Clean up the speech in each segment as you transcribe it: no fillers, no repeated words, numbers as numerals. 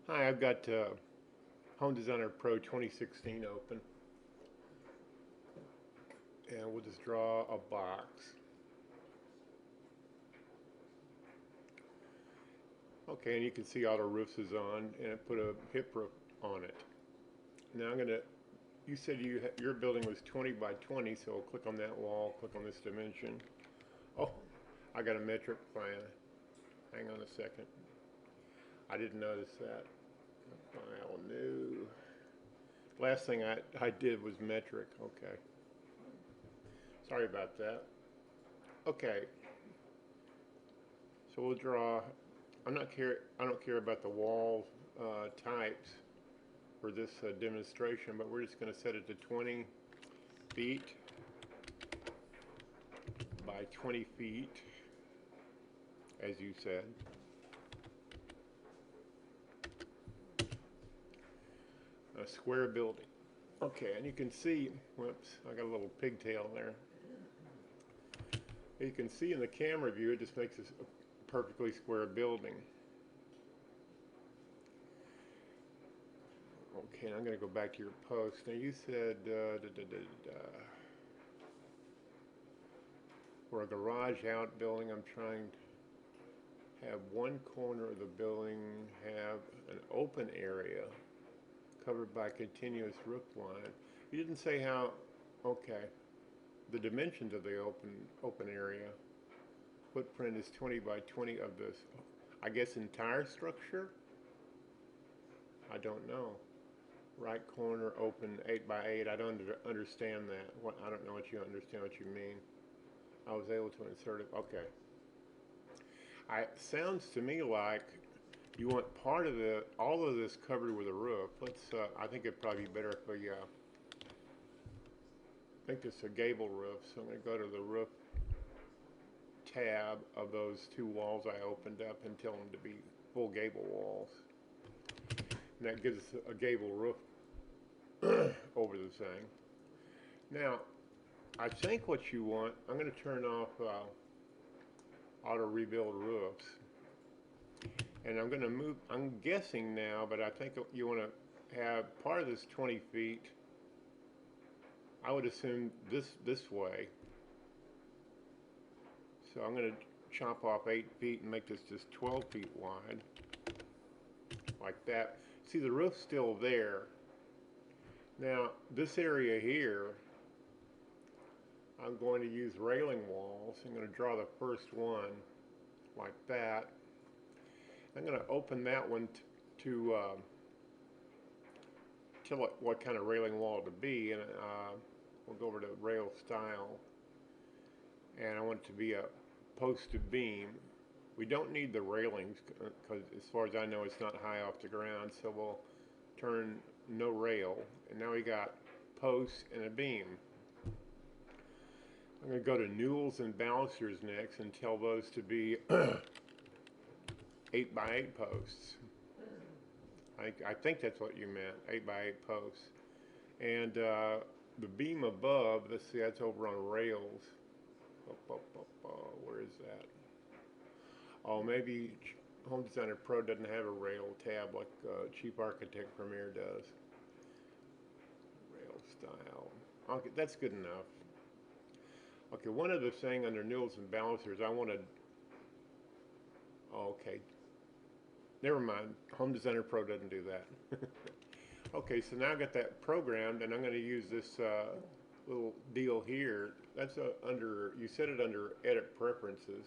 Hi, I've got Home Designer Pro 2016 open, and we'll just draw a box. Okay, and you can see all the roofs is on, and I put a hip roof on it. Now you said your building was 20 by 20, so I'll click on that wall, click on this dimension. Oh, I got a metric plan. Hang on a second. I didn't notice that. File new. Last thing I did was metric. Okay. Sorry about that. Okay. So we'll draw. I don't care about the wall types for this demonstration, but we're just going to set it to 20 feet by 20 feet, as you said. A square building. Okay, and you can see, whoops, I got a little pigtail there. You can see in the camera view, it just makes this a perfectly square building. Okay, I'm going to go back to your post. Now you said for a garage outbuilding, I'm trying to have one corner of the building have an open area covered by a continuous roof line. You didn't say how. Okay, the dimensions of the open area. Footprint is 20 by 20 of this, I guess, entire structure. I don't know. Right corner open 8 by 8. I don't understand that. I don't know what you understand what you mean. I was able to insert it. Okay. Sounds to me like you want all of this covered with a roof. I think it'd probably be better if we make this a gable roof. So I'm going to go to the roof tab of those two walls I opened up and tell them to be full gable walls. And that gives us a gable roof over the thing. Now, I think what you want, I'm going to turn off auto rebuild roofs. And I'm going to move, I'm guessing now, but I think you want to have part of this 20 feet, I would assume this way. So I'm going to chop off 8 feet and make this just 12 feet wide, like that. See, the roof's still there. Now, this area here, I'm going to use railing walls. I'm going to draw the first one like that. I'm going to open that one to tell it what kind of railing wall to be, and we'll go over to rail style, and I want it to be a post to beam. We don't need the railings because as far as I know it's not high off the ground, so we'll turn no rail, and now we got posts and a beam. I'm going to go to newels and balusters next and tell those to be 8 by 8 posts. I think that's what you meant, 8 by 8 posts. And the beam above, let's see, that's over on rails. Where is that? Oh, maybe Home Designer Pro doesn't have a rail tab like Cheap Architect Premier does. Rail style. Okay, that's good enough. Okay, one other thing under newels and balusters, I wanted. Okay, never mind. Home Designer Pro doesn't do that. Okay, so now I got that programmed, and I'm going to use this little deal here. That's you set it under Edit Preferences,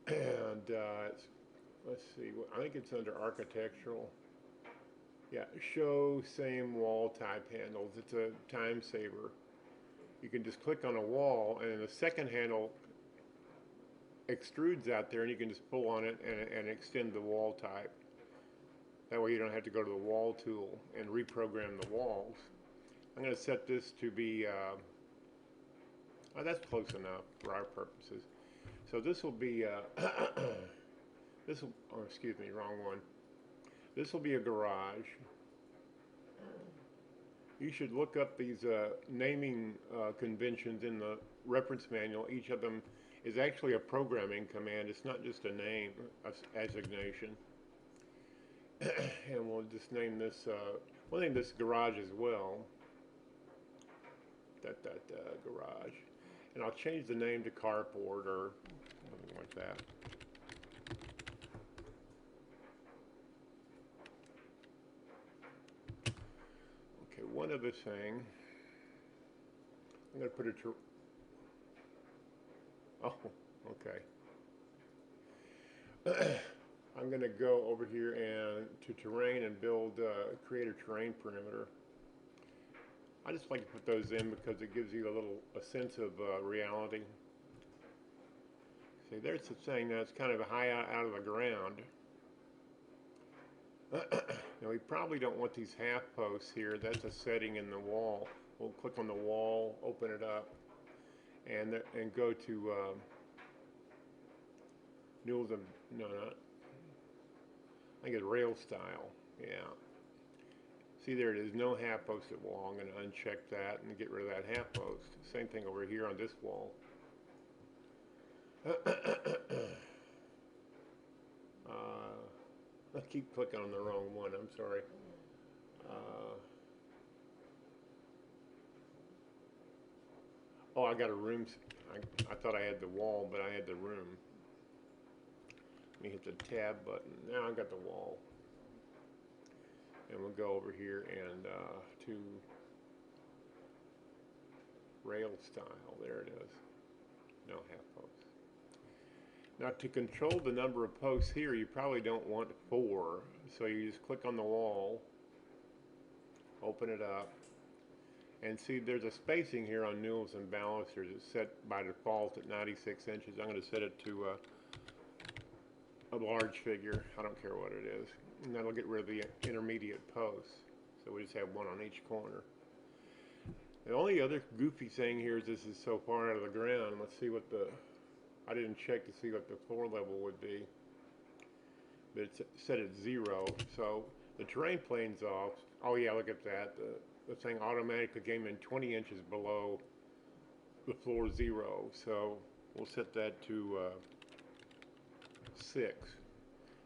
and let's see. I think it's under Architectural. Yeah, Show Same Wall Type Handles. It's a time saver. You can just click on a wall, and the second handle extrudes out there, and you can just pull on it and extend the wall type. That way you don't have to go to the wall tool and reprogram the walls. I'm going to set this to be, oh, that's close enough for our purposes. So this will be, oh, excuse me, wrong one. This will be a garage. You should look up these naming conventions in the reference manual. Each of them is actually a programming command. It's not just a name assignation. And we'll just name this, we'll name this garage as well. Garage. And I'll change the name to carport or something like that. Okay, one other thing. I'm going to put oh, okay. I'm going to go over here and to terrain and build, create a terrain perimeter. I just like to put those in because it gives you a sense of reality. See, there's the thing that's kind of high out of the ground. Now we probably don't want these half posts here. That's a setting in the wall. We'll click on the wall, open it up, and go to Newell's and no, not. I think it's rail style. Yeah. See, there it is. No half posted wall. I'm going to uncheck that and get rid of that half post. Same thing over here on this wall. I keep clicking on the wrong one. I'm sorry. Oh, I got a room. I thought I had the wall, but I had the room. Let me hit the tab button. Now I got the wall. And we'll go over here and to rail style. There it is. No half posts. Now to control the number of posts here, you probably don't want 4. So you just click on the wall, open it up, and see there's a spacing here on Newell's and balusters. It's set by default at 96 inches. I'm going to set it to a large figure. I don't care what it is. And that'll get rid of the intermediate posts. So we just have one on each corner. The only other goofy thing here is this is so far out of the ground. Let's see what I didn't check to see what the floor level would be. But it's set at 0. So the terrain plane's off. Oh yeah, look at that. The thing automatically came in 20 inches below the floor 0. So we'll set that to 6.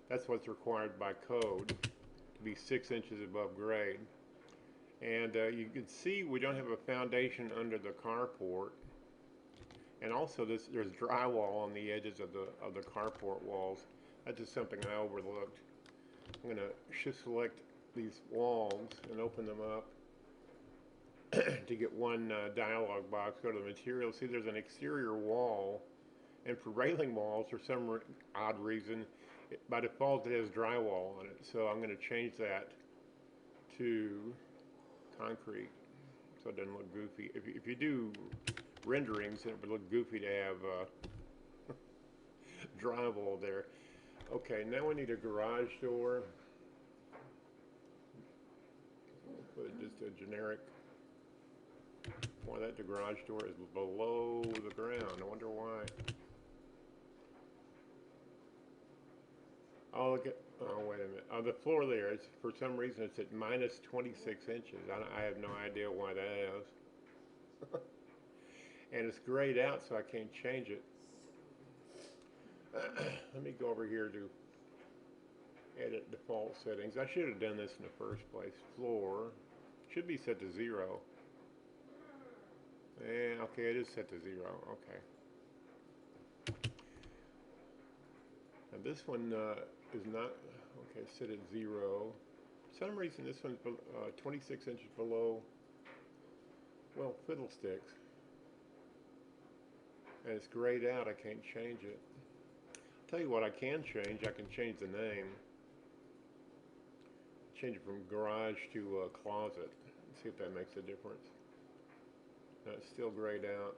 That's what's required by code, to be 6 inches above grade. And you can see we don't have a foundation under the carport. And also there's drywall on the edges of the carport walls. That's just something I overlooked. I'm going to shift select these walls and open them up to get one dialog box. Go to the material. See, there's an exterior wall. And for railing walls, for some odd reason, by default it has drywall on it. So I'm going to change that to concrete so it doesn't look goofy. If you do renderings, it would look goofy to have drywall there. Okay, now we need a garage door. We'll put just a generic. Why the garage door is below the ground. I wonder why. Oh, look at, oh, wait a minute. Oh, the floor there, it's, for some reason, it's at minus 26 inches. I have no idea why that is. And it's grayed out, so I can't change it. Let me go over here to edit default settings. I should have done this in the first place. Floor should be set to 0. And, okay, it is set to 0. Okay. And this one is not, okay, set at 0. For some reason, this one's 26 inches below, well, fiddlesticks. And it's grayed out. I can't change it. I'll tell you what I can change. I can change the name. Change it from garage to closet. See if that makes a difference. No, it's still grayed out.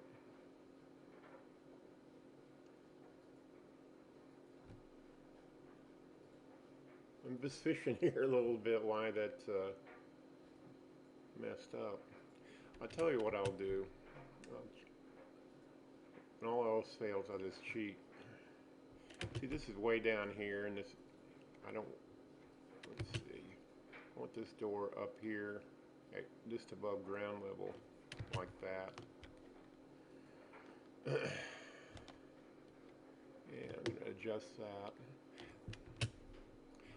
I'm just fishing here a little bit why that's messed up. I'll tell you what I'll do. When all else fails, I'll just cheat. See, this is way down here, and this, I don't, let's see. I want this door up here, just above ground level, like that. And I'm going to adjust that.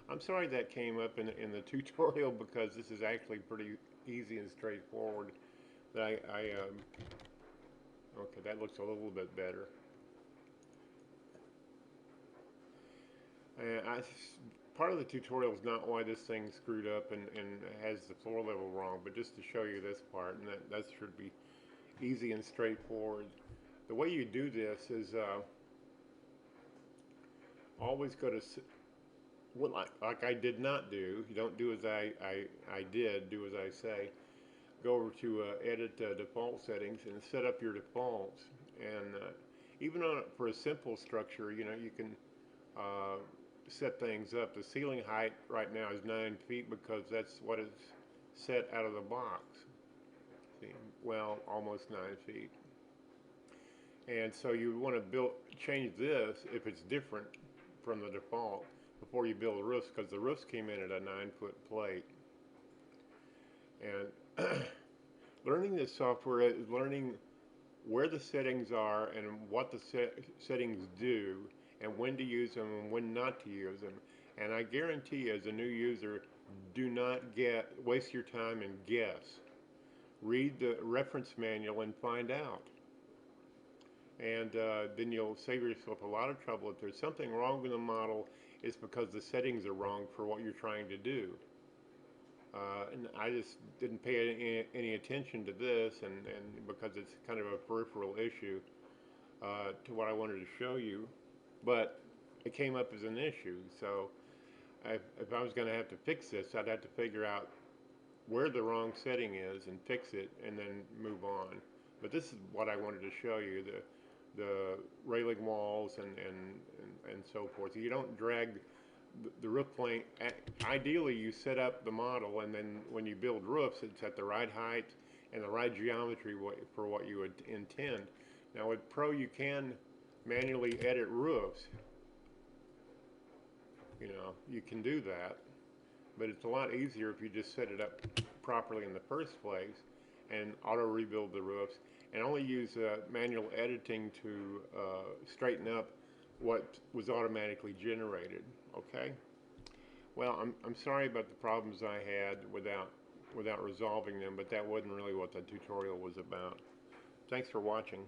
I'm sorry that came up in the tutorial because this is actually pretty easy and straightforward. Okay, that looks a little bit better. And part of the tutorial is not why this thing screwed up and has the floor level wrong, but just to show you this part, and that should be easy and straightforward. The way you do this is always go to, well, like I did not do, you don't do as I did, do as I say. Go over to edit default settings and set up your defaults. And even for a simple structure, you know, you can uh, set things up. The ceiling height right now is 9 feet because that's what is set out of the box. See, well, almost 9 feet. And so you want to change this if it's different from the default before you build the roofs, because the roofs came in at a 9-foot plate. And learning this software is learning where the settings are and what the settings do and when to use them and when not to use them. And I guarantee you, as a new user, do not waste your time and guess. Read the reference manual and find out. And then you'll save yourself a lot of trouble. If there's something wrong with the model, it's because the settings are wrong for what you're trying to do. And I just didn't pay any attention to this, and because it's kind of a peripheral issue to what I wanted to show you, but it came up as an issue. So if I was going to have to fix this, I'd have to figure out where the wrong setting is and fix it, and then move on. But this is what I wanted to show you: the railing walls and so forth. You don't drag the roof plane. Ideally, you set up the model, and then when you build roofs, it's at the right height and the right geometry for what you would intend. Now with Pro, you can manually edit roofs. You know, you can do that, but it's a lot easier if you just set it up properly in the first place and auto rebuild the roofs, and only use manual editing to straighten up what was automatically generated. Okay. Well, I'm sorry about the problems I had without resolving them, but that wasn't really what the tutorial was about. Thanks for watching.